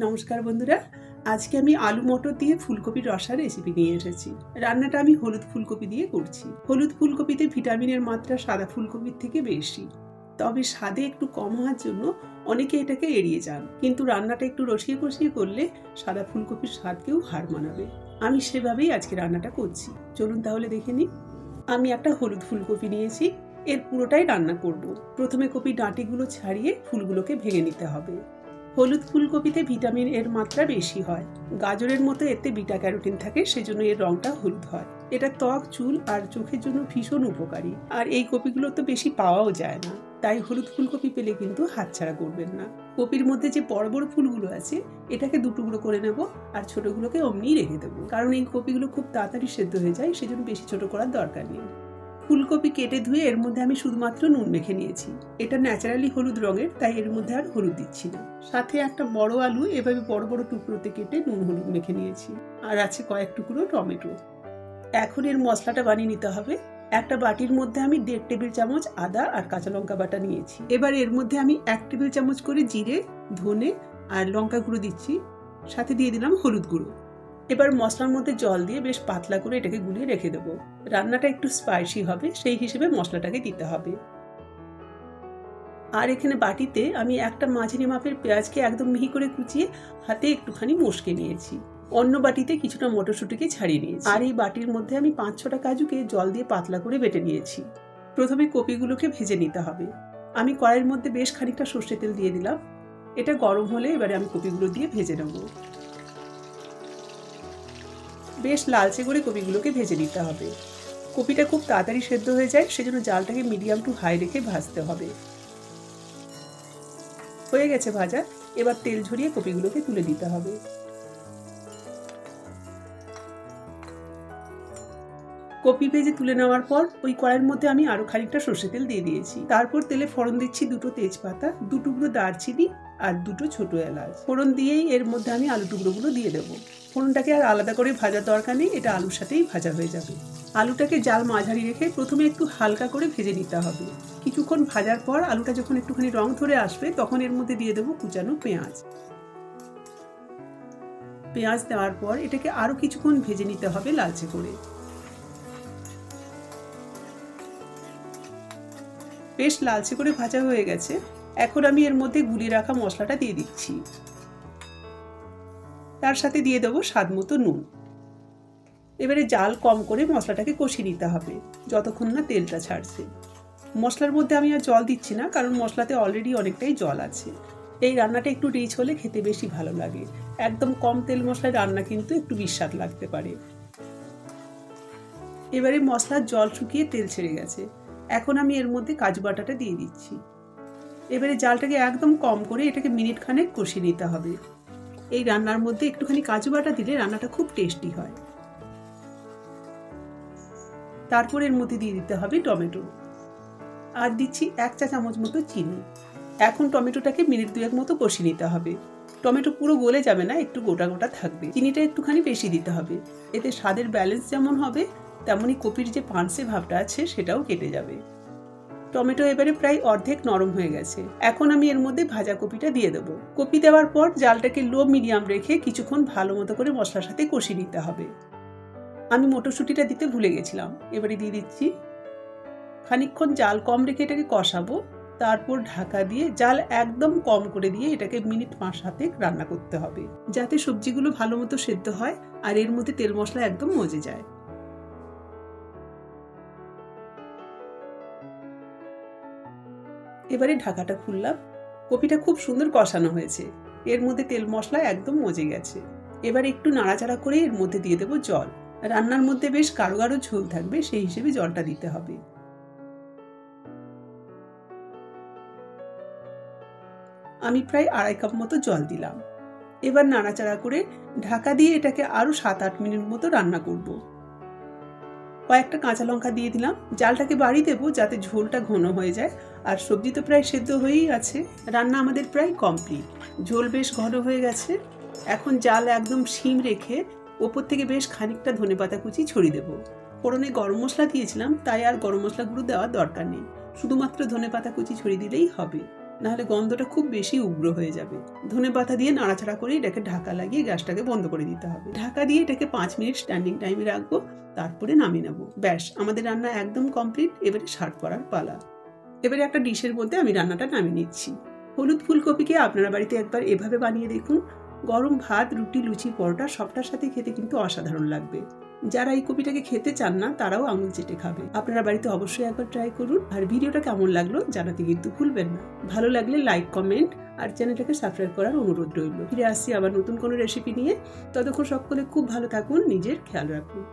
নমস্কার বন্ধুরা, আজকে আমি আলু মটর দিয়ে ফুলকপির রসা রেসিপি নিয়ে এসেছি। রান্নাটা আমি হলুদ ফুলকপি দিয়ে করছি। হলুদ ফুলকপিতে ভিটামিনের মাত্রা সাদা ফুলকপির থেকে বেশি, তবে স্বাদে একটু কম হওয়ার জন্য অনেকে এটাকে এড়িয়ে যান, কিন্তু রান্নাটা একটু রসিয়ে কষিয়ে করলে সাদা ফুলকপির স্বাদকেও হার মানাবে। আমি সেভাবেই আজকে রান্নাটা করছি। চলুন তাহলে দেখে নিই। আমি একটা হলুদ ফুলকপি নিয়েছি, এর পুরোটাই রান্না করব। প্রথমে কপির ডাঁটিগুলো ছাড়িয়ে ফুলগুলোকে ভেঙে নিতে হবে। হলুদ ফুলকপিতে ভিটামিন এর মাত্রা বেশি হয়। গাজরের মতো এতে বিটা ক্যারোটিন থাকে, সেজন্য এর রংটা হলুদ হয়। এটা ত্বক, চুল আর চোখের জন্য ভীষণ উপকারী। আর এই কপিগুলো তো বেশি পাওয়াও যায় না, তাই হলুদ ফুলকপি পেলে কিন্তু হাতছাড়া করবেন না। কপির মধ্যে যে বড় বড় ফুলগুলো আছে, এটাকে দুটুকরো করে নেব আর ছোটগুলোকে অমনিই রেখে দেবো, কারণ এই কপিগুলো খুব তাড়াতাড়ি সেদ্ধ হয়ে যায়, সেজন্য বেশি ছোট করার দরকার নেই। ফুলকপি কেটে ধুয়ে এর মধ্যে আমি শুধুমাত্র নুন মেখে নিয়েছি। এটা ন্যাচারালি হলুদ রঙের, তাই এর মধ্যে আর হলুদ দিচ্ছি না। সাথে একটা বড় আলু এভাবে বড় বড় টুকরোতে কেটে নুন হলুদ মেখে নিয়েছি। আর আছে কয়েক টুকরো টমেটো। এখন এর মশলাটা বানিয়ে নিতে হবে। একটা বাটির মধ্যে আমি 1.5 টেবিল চামচ আদা আর কাঁচা লঙ্কা বাটা নিয়েছি। এবার এর মধ্যে আমি 1 টেবিল চামচ করে জিরে, ধনে আর লঙ্কা গুঁড়ো দিচ্ছি। সাথে দিয়ে দিলাম হলুদ গুঁড়ো। এবার মশলার মধ্যে জল দিয়ে বেশ পাতলা করে এটাকে গুলিয়ে রেখে দেবো। রান্নাটা একটু স্পাইসি হবে, সেই হিসেবে মশলাটাকে দিতে হবে। আর এখানে বাটিতে আমি একটা মাঝারি মাপের পেঁয়াজকে একদম মিহি করে কুচিয়ে হাতে একটুখানি মশকে নিয়েছি। অন্য বাটিতে কিছুটা মটরশুঁটিকে ছাড়িয়ে নিয়েছি। আর এই বাটির মধ্যে আমি 5-6টা কাজুকে জল দিয়ে পাতলা করে বেটে নিয়েছি। প্রথমে কপিগুলোকে ভেজে নিতে হবে। আমি কড়াইয়ের মধ্যে বেশ খানিকটা সর্ষের তেল দিয়ে দিলাম। এটা গরম হলে এবারে আমি কপিগুলো দিয়ে ভেজে নেব। বেশ লালচে করে কপিগুলোকে ভেজে নিতে হবে। কপিটা খুব তাড়াতাড়ি সেদ্ধ হয়ে যায়, সেজন্য জালটাকে মিডিয়াম টু হাই রেখে ভাজতে হবে। হয়ে গেছে ভাজা, এবার তেল ঝরিয়ে কপিগুলোকে তুলে দিতে হবে। কপি ভেজে তুলে নেওয়ার পর ওই কড়াইয়ের মধ্যে আমি আরো খানিকটা সর্ষের তেল দিয়ে দিয়েছি। তারপর তেলে ফোড়ন দিচ্ছি 2টো তেজপাতা, 2 টুকরো দারচিনি আর 2টো ছোট এলাচ। ফোড়ন দিয়েই এর মধ্যে আমি আলু টুকরোগুলো দিয়ে দেবো। ফোড়নটাকে আর আলাদা করে ভাজার দরকার নেই, এটা আলুর সাথেই ভাজা হয়ে যাবে। আলুটাকে জাল মাঝারি রেখে প্রথমে একটু হালকা করে ভেজে নিতে হবে। কিছুক্ষণ ভাজার পর আলুটা যখন একটুখানি রং ধরে আসবে, তখন এর মধ্যে দিয়ে দেবো কুচানো পেঁয়াজ। পেঁয়াজ দেওয়ার পর এটাকে আরো কিছুক্ষণ ভেজে নিতে হবে লালচে করে। বেশ লালচে করে ভাজা হয়ে গেছে। এখন আমি এর মধ্যে গুলিয়ে রাখা মশলাটা দিয়ে দিচ্ছি। তার সাথে দিয়ে দেবো স্বাদ মতো নুন। এবারে জাল কম করে মশলাটাকে কষিয়ে নিতে হবে যতক্ষণ না তেলটা ছাড়ছে। মশলার মধ্যে আমি আর জল দিচ্ছি না, কারণ মশলাতে অলরেডি অনেকটাই জল আছে। এই রান্নাটা একটু রিচ হলে খেতে বেশি ভালো লাগে। একদম কম তেল মশলায় রান্না কিন্তু একটু বিস্বাদ লাগতে পারে। এবারে মশলার জল শুকিয়ে তেল ছেড়ে গেছে। এখন আমি এর মধ্যে কাজু বাটাটা দিয়ে দিচ্ছি। এবারে জালটাকে একদম কম করে এটাকে মিনিট খানেক কষিয়ে নিতে হবে। এই রান্নার মধ্যে একটুখানি কাজু বাটা দিলে রান্নাটা খুব টেস্টি হয়। তারপর এর মধ্যে দিয়ে দিতে হবে টমেটো। আর দিচ্ছি 1 চা চামচ মতো চিনি। এখন টমেটোটাকে মিনিট 2 মতো কষিয়ে নিতে হবে। টমেটো পুরো গলে যাবে না, একটু গোটা গোটা থাকবে। চিনিটা একটুখানি বেশি দিতে হবে, এতে স্বাদের ব্যালেন্স যেমন হবে, তেমনি কপির যে পানসে ভাবটা আছে সেটাও কেটে যাবে। টমেটো এবারে প্রায় অর্ধেক নরম হয়ে গেছে। এখন আমি এর মধ্যে ভাজা কপিটা দিয়ে দেবো। কপি দেওয়ার পর জালটাকে লো মিডিয়াম রেখে কিছুক্ষণ ভালো মতো করে মশলার সাথে কষিয়ে নিতে হবে। আমি মটরশুঁটিটা দিতে ভুলে গেছিলাম, এবারে দিয়ে দিচ্ছি। খানিকক্ষণ জাল কম রেখে এটাকে কষাবো। তারপর ঢাকা দিয়ে জাল একদম কম করে দিয়ে এটাকে মিনিট 5-7 রান্না করতে হবে, যাতে সবজিগুলো ভালো মতো সেদ্ধ হয় আর এর মধ্যে তেল মশলা একদম মজে যায়। এবারে ঢাকাটা খুললাম। কপিটা খুব সুন্দর কষানো হয়েছে, এর মধ্যে তেল মশলা একদম মজে গেছে। এবার একটু নাড়াচাড়া করে এর মধ্যে দিয়ে দেবো জল। রান্নার মধ্যে বেশ গাঢ় গাঢ় ঝোল থাকবে, সেই হিসেবে জলটা দিতে হবে। আমি প্রায় 2.5 কাপ মতো জল দিলাম। এবার নাড়াচাড়া করে ঢাকা দিয়ে এটাকে আরো 7-8 মিনিট মতো রান্না করব। কয়েকটা কাঁচা লঙ্কা দিয়ে দিলাম। জালটাকে বাড়িয়ে দেবো যাতে ঝোলটা ঘন হয়ে যায়। আর সবজি তো প্রায় সেদ্ধ হয়েই আছে। রান্না আমাদের প্রায় কমপ্লিট। ঝোল বেশ ঘন হয়ে গেছে। এখন জাল একদম সিম রেখে ওপর থেকে বেশ খানিকটা ধনেপাতা কুচি ছড়িয়ে দেবো। ফোড়নে গরম মশলা দিয়েছিলাম, তাই আর গরম মশলা গুঁড়ো দেওয়ার দরকার নেই, শুধুমাত্র ধনেপাতা কুচি ছড়িয়ে দিলেই হবে। নাহলে গন্ধটা খুব বেশি উগ্র হয়ে যাবে। ধনেপাতা দিয়ে নাড়াচাড়া করে এটাকে ঢাকা লাগিয়ে গ্যাসটাকে বন্ধ করে দিতে হবে। ঢাকা দিয়ে এটাকে 5 মিনিট স্ট্যান্ডিং টাইমে রাখবো, তারপরে নামিয়ে নেবো। ব্যাস, আমাদের রান্না একদম কমপ্লিট। এবারে সার্ভ করার পালা। এবারে একটা ডিশের মধ্যে আমি রান্নাটা নামিয়ে নিচ্ছি। হলুদ ফুলকপিকে আপনারা বাড়িতে একবার এভাবে বানিয়ে দেখুন। গরম ভাত, রুটি, লুচি, পরোটা সবটার সাথে খেতে কিন্তু অসাধারণ লাগবে। যারা এই কপিটাকে খেতে চান না তারাও আঙুল চেটে খাবে। আপনারা বাড়িতে অবশ্যই একবার ট্রাই করুন। আর ভিডিওটা কেমন লাগলো জানাতে কিন্তু ভুলবেন না। ভালো লাগলে লাইক, কমেন্ট আর চ্যানেলটাকে সাবস্ক্রাইব করার অনুরোধ রইল। ফিরে আসছি আবার নতুন কোনো রেসিপি নিয়ে। ততক্ষণ সকলে খুব ভালো থাকুন, নিজের খেয়াল রাখুন।